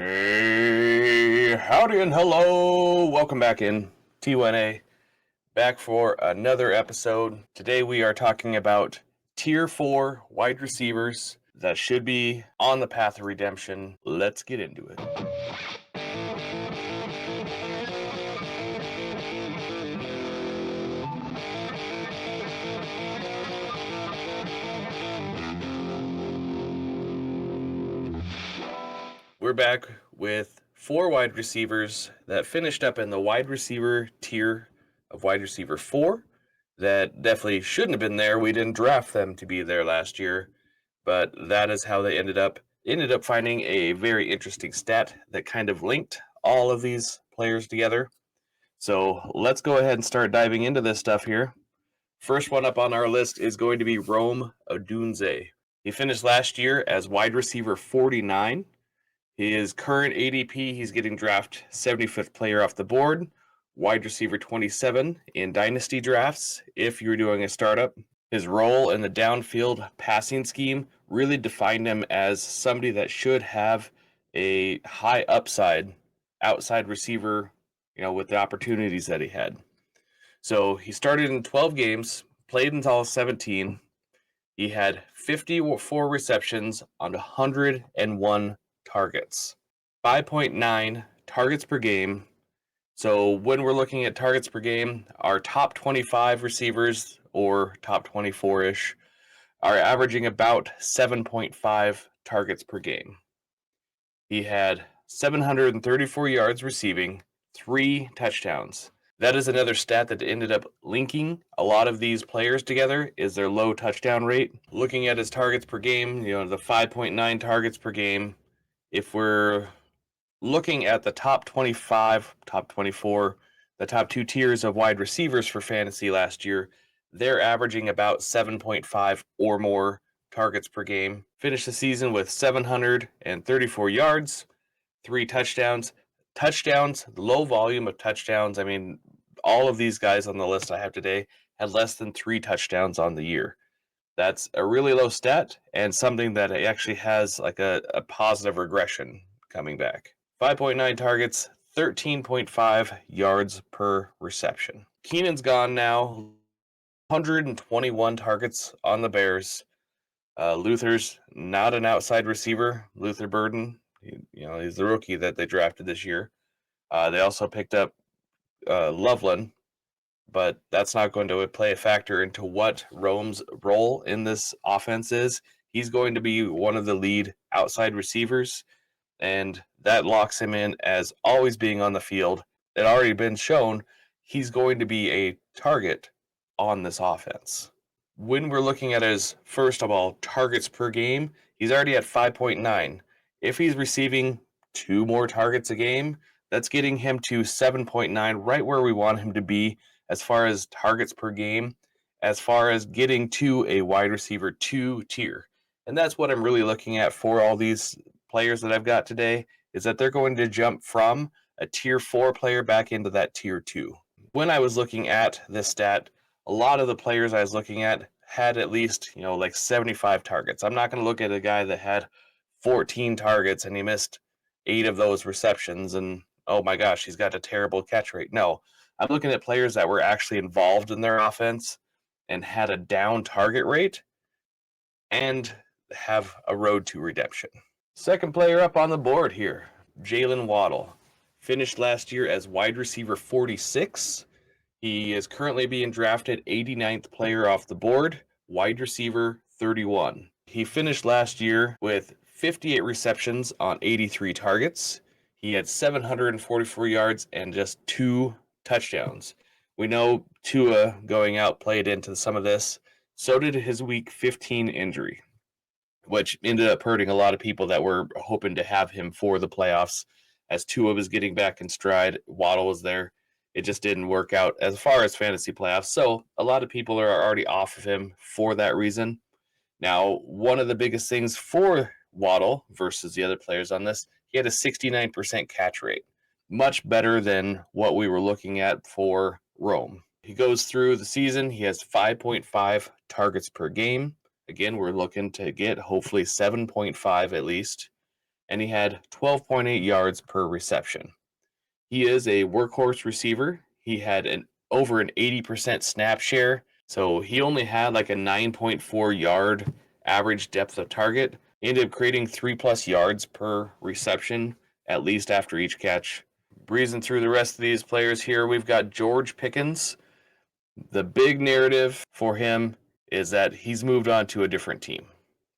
Hey, howdy and hello. Welcome back in T1A. Back for another episode. Today we are talking about Tier 4 wide receivers that should be on the path of redemption. Let's get into it. We're back with 4 wide receivers that finished up in the wide receiver tier of wide receiver 4 that definitely shouldn't have been there. We didn't draft them to be there last year, but that is how they ended up. Ended up finding a very interesting stat that kind of linked all of these players together. So let's go ahead and start diving into this stuff here. First one up on our list is going to be Rome Odunze. He finished last year as wide receiver 49. His current ADP, he's getting drafted 75th player off the board, wide receiver 27 in dynasty drafts if you're doing a startup. His role in the downfield passing scheme really defined him as somebody that should have a high upside outside receiver, with the opportunities that he had. So he started in 12 games, played until 17. He had 54 receptions on 101 targets, 5.9 targets per game. So when we're looking at targets per game, our top 25 receivers or top 24-ish are averaging about 7.5 targets per game. He had 734 yards receiving, 3 touchdowns. That is another stat that ended up linking a lot of these players together is their low touchdown rate. Looking at his targets per game, the 5.9 targets per game, if we're looking at the top 25, top 24, the top 2 tiers of wide receivers for fantasy last year, they're averaging about 7.5 or more targets per game. Finished the season with 734 yards, 3 touchdowns. Touchdowns, low volume of touchdowns. I mean, all of these guys on the list I have today had less than 3 touchdowns on the year. That's a really low stat and something that actually has like a positive regression coming back. 5.9 targets, 13.5 yards per reception. Keenan's gone now, 121 targets on the Bears. Luther's not an outside receiver. Luther Burden, he's the rookie that they drafted this year. They also picked up Loveland, but that's not going to play a factor into what Rome's role in this offense is. He's going to be one of the lead outside receivers, and that locks him in as always being on the field. It already been shown he's going to be a target on this offense. When we're looking at his, first of all, targets per game, he's already at 5.9. If he's receiving 2 more targets a game, that's getting him to 7.9, right where we want him to be as far as targets per game, as far as getting to a wide receiver 2 tier. And that's what I'm really looking at for all these players that I've got today, is that they're going to jump from a tier 4 player back into that tier 2. When I was looking at this stat, a lot of the players I was looking at had at least, like 75 targets. I'm not going to look at a guy that had 14 targets and he missed 8 of those receptions and, oh my gosh, he's got a terrible catch rate. No, I'm looking at players that were actually involved in their offense and had a down target rate and have a road to redemption. Second player up on the board here, Jalen Waddle. Finished last year as wide receiver 46. He is currently being drafted 89th player off the board, wide receiver 31. He finished last year with 58 receptions on 83 targets. He had 744 yards and just 2 touchdowns. We know Tua going out played into some of this. So did his week 15 injury, which ended up hurting a lot of people that were hoping to have him for the playoffs. As Tua was getting back in stride, Waddle was there. It just didn't work out as far as fantasy playoffs. So a lot of people are already off of him for that reason. Now, one of the biggest things for Waddle versus the other players on this, he had a 69% catch rate, much better than what we were looking at for Rome. He goes through the season, he has 5.5 targets per game. Again, we're looking to get hopefully 7.5 at least. and he had 12.8 yards per reception. He is a workhorse receiver. He had over an 80% snap share, so he only had like a 9.4 yard average depth of target. He ended up creating 3+ yards per reception, at least after each catch. Breezing through the rest of these players here, we've got George Pickens. The big narrative for him is that he's moved on to a different team.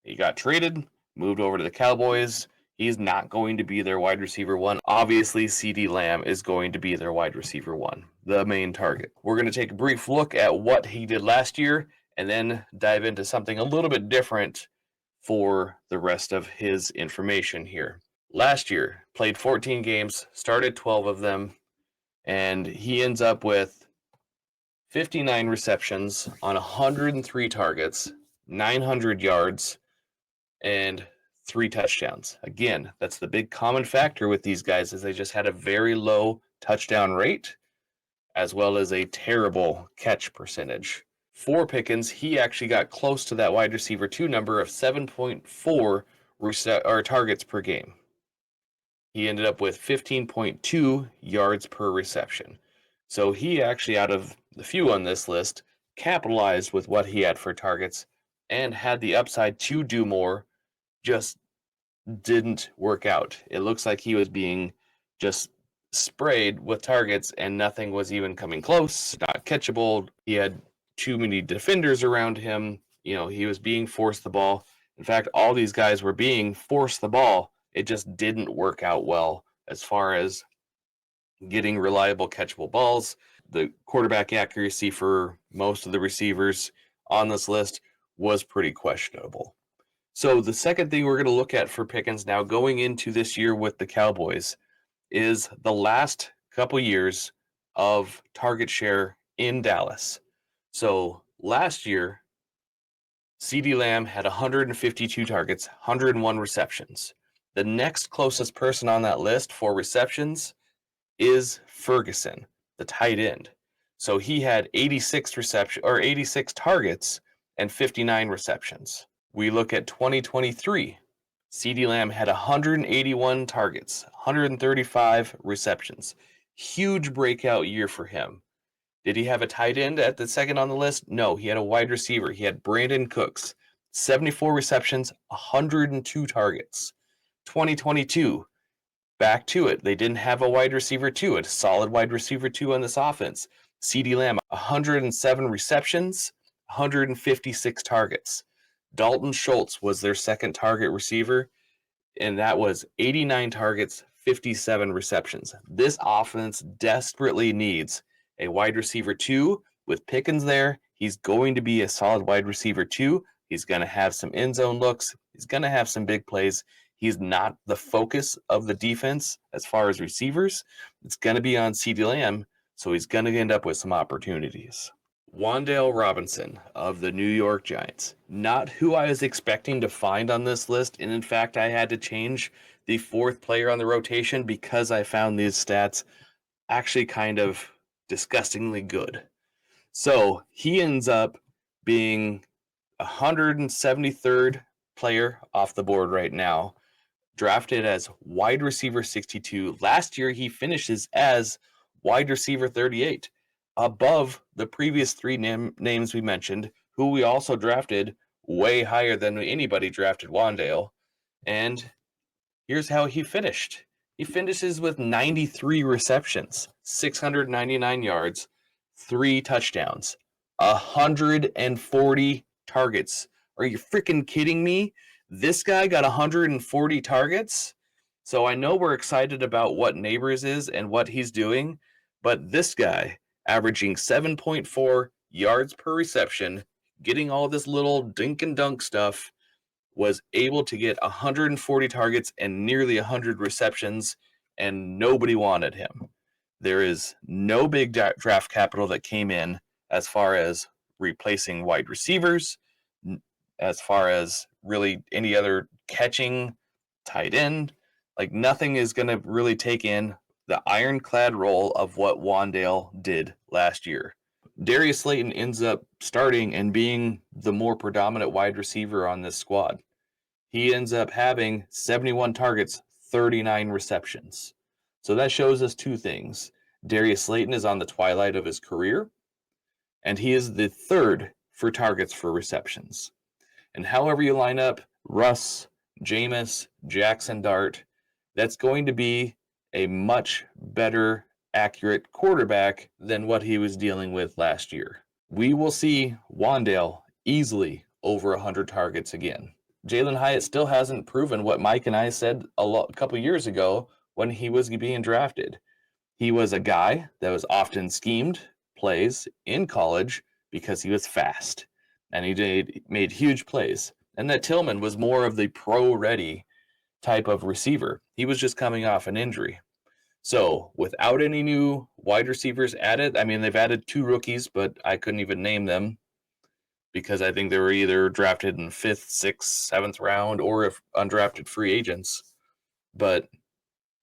He got traded, moved over to the Cowboys. He's not going to be their wide receiver one. Obviously, CeeDee Lamb is going to be their wide receiver one, the main target. We're going to take a brief look at what he did last year and then dive into something a little bit different for the rest of his information here. Last year, played 14 games, started 12 of them, and he ends up with 59 receptions on 103 targets, 900 yards, and 3 touchdowns. Again, that's the big common factor with these guys is they just had a very low touchdown rate as well as a terrible catch percentage. For Pickens, he actually got close to that wide receiver 2 number of 7.4 targets per game. He ended up with 15.2 yards per reception. So he actually, out of the few on this list, capitalized with what he had for targets and had the upside to do more, just didn't work out. It looks like he was being just sprayed with targets and nothing was even coming close, not catchable. He had too many defenders around him. He was being forced the ball. In fact, all these guys were being forced the ball. It just didn't work out well as far as getting reliable catchable balls. The quarterback accuracy for most of the receivers on this list was pretty questionable. So the second thing we're going to look at for Pickens now going into this year with the Cowboys is the last couple years of target share in Dallas. So last year, CeeDee Lamb had 152 targets, 101 receptions. The next closest person on that list for receptions is Ferguson, the tight end. So he had 86 targets and 59 receptions. We look at 2023. CeeDee Lamb had 181 targets, 135 receptions. Huge breakout year for him. Did he have a tight end at the second on the list? No, he had a wide receiver. He had Brandon Cooks, 74 receptions, 102 targets. 2022, back to it. They didn't have a wide receiver two, a solid wide receiver two on this offense. CeeDee Lamb, 107 receptions, 156 targets. Dalton Schultz was their second target receiver, and that was 89 targets, 57 receptions. This offense desperately needs a wide receiver two. With Pickens there, he's going to be a solid wide receiver two. He's going to have some end zone looks. He's going to have some big plays. He's not the focus of the defense as far as receivers. It's going to be on CeeDee Lamb, so he's going to end up with some opportunities. Wan'dale Robinson of the New York Giants. Not who I was expecting to find on this list, and in fact, I had to change the fourth player on the rotation because I found these stats actually kind of disgustingly good. So he ends up being 173rd player off the board right now, drafted as wide receiver 62. Last year, he finishes as wide receiver 38, above the previous three names we mentioned, who we also drafted way higher than anybody drafted Wan'dale. And here's how he finished. He finishes with 93 receptions, 699 yards, 3 touchdowns, 140 targets. Are you freaking kidding me? This guy got 140 targets. So I know we're excited about what Neighbors is and what he's doing, but this guy averaging 7.4 yards per reception, getting all this little dink and dunk stuff, was able to get 140 targets and nearly 100 receptions, and nobody wanted him. There is no big draft capital that came in as far as replacing wide receivers, as far as really any other catching tight end. Like nothing is going to really take in the ironclad role of what Wan'dale did last year. Darius Slayton ends up starting and being the more predominant wide receiver on this squad. He ends up having 71 targets, 39 receptions. So that shows us two things. Darius Slayton is on the twilight of his career, and he is the third for targets for receptions. And however you line up Russ, Jameis, Jackson Dart, that's going to be a much better, accurate quarterback than what he was dealing with last year. We will see Wan'dale easily over 100 targets again. Jalen Hyatt still hasn't proven what Mike and I said a couple years ago when he was being drafted. He was a guy that was often schemed plays in college because he was fast and he made huge plays. And that Tillman was more of the pro-ready type of receiver. He was just coming off an injury. So without any new wide receivers added, I mean, they've added 2 rookies, but I couldn't even name them because I think they were either drafted in 5th, 6th, 7th round or if undrafted free agents. But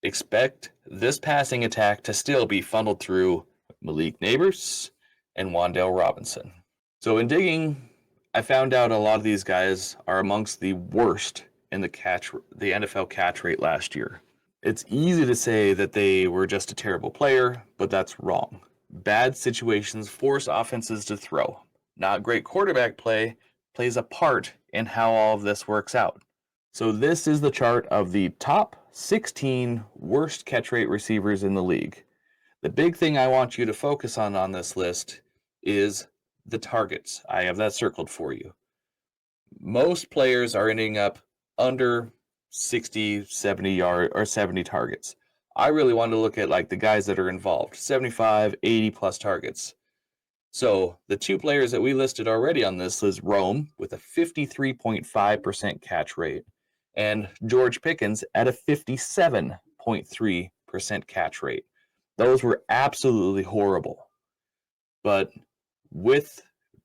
expect this passing attack to still be funneled through Malik Neighbors and Wan'Dale Robinson. So in digging, I found out a lot of these guys are amongst the worst in the NFL catch rate last year. It's easy to say that they were just a terrible player, but that's wrong. Bad situations force offenses to throw. Not great quarterback play plays a part in how all of this works out. So this is the chart of the top 16 worst catch rate receivers in the league. The big thing I want you to focus on this list is the targets. I have that circled for you. Most players are ending up under 60, 70 yard or 70 targets. I really wanted to look at like the guys that are involved, 75, 80 plus targets. So the 2 players that we listed already on this is Rome with a 53.5% catch rate and George Pickens at a 57.3% catch rate. Those were absolutely horrible. But with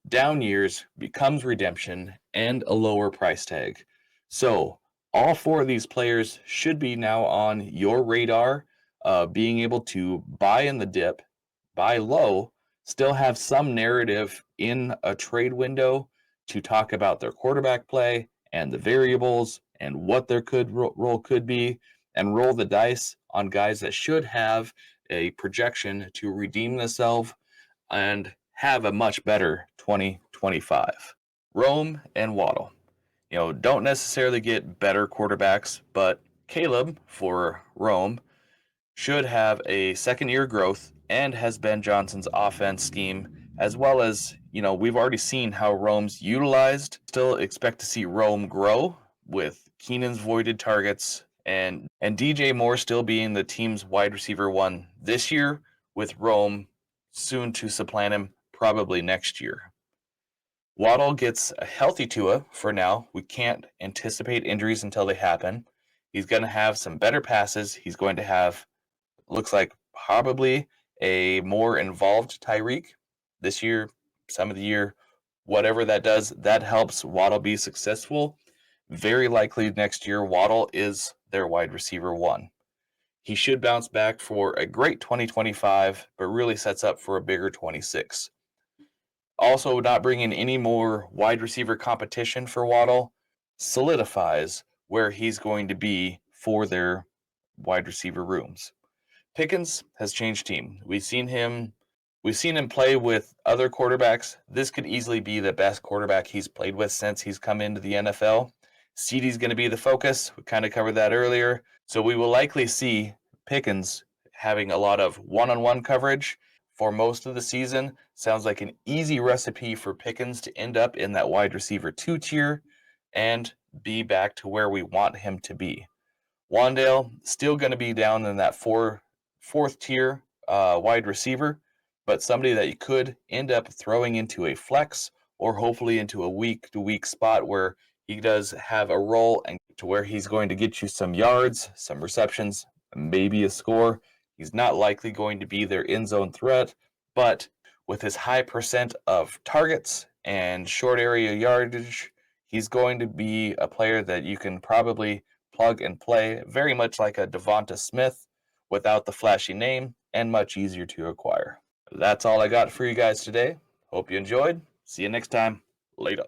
down years becomes redemption and a lower price tag. So all 4 of these players should be now on your radar, being able to buy in the dip, buy low, still have some narrative in a trade window to talk about their quarterback play and the variables and what their role could be, and roll the dice on guys that should have a projection to redeem themselves and have a much better 2025. Rome and Waddle. Don't necessarily get better quarterbacks, but Caleb for Rome should have a second-year growth and has Ben Johnson's offense scheme, as well as, we've already seen how Rome's utilized. Still expect to see Rome grow with Keenan's voided targets and DJ Moore still being the team's wide receiver 1 this year, with Rome soon to supplant him probably next year. Waddle gets a healthy Tua for now. We can't anticipate injuries until they happen. He's going to have some better passes. He's going to have, looks like, probably a more involved Tyreek this year, some of the year. Whatever that does, that helps Waddle be successful. Very likely next year, Waddle is their wide receiver 1. He should bounce back for a great 2025, but really sets up for a bigger 26. Also, not bringing any more wide receiver competition for Waddle solidifies where he's going to be for their wide receiver rooms. Pickens has changed team. We've seen him play with other quarterbacks. This could easily be the best quarterback he's played with since he's come into the NFL. CeeDee's going to be the focus. We kind of covered that earlier. So we will likely see Pickens having a lot of one-on-one coverage for most of the season. Sounds like an easy recipe for Pickens to end up in that wide receiver 2 tier and be back to where we want him to be. Wan'Dale still going to be down in that fourth tier wide receiver, but somebody that you could end up throwing into a flex or hopefully into a week-to-week spot where he does have a role and to where he's going to get you some yards, some receptions, maybe a score. He's not likely going to be their end zone threat, but with his high percent of targets and short area yardage, he's going to be a player that you can probably plug and play, very much like a Devonta Smith without the flashy name and much easier to acquire. That's all I got for you guys today. Hope you enjoyed. See you next time. Later.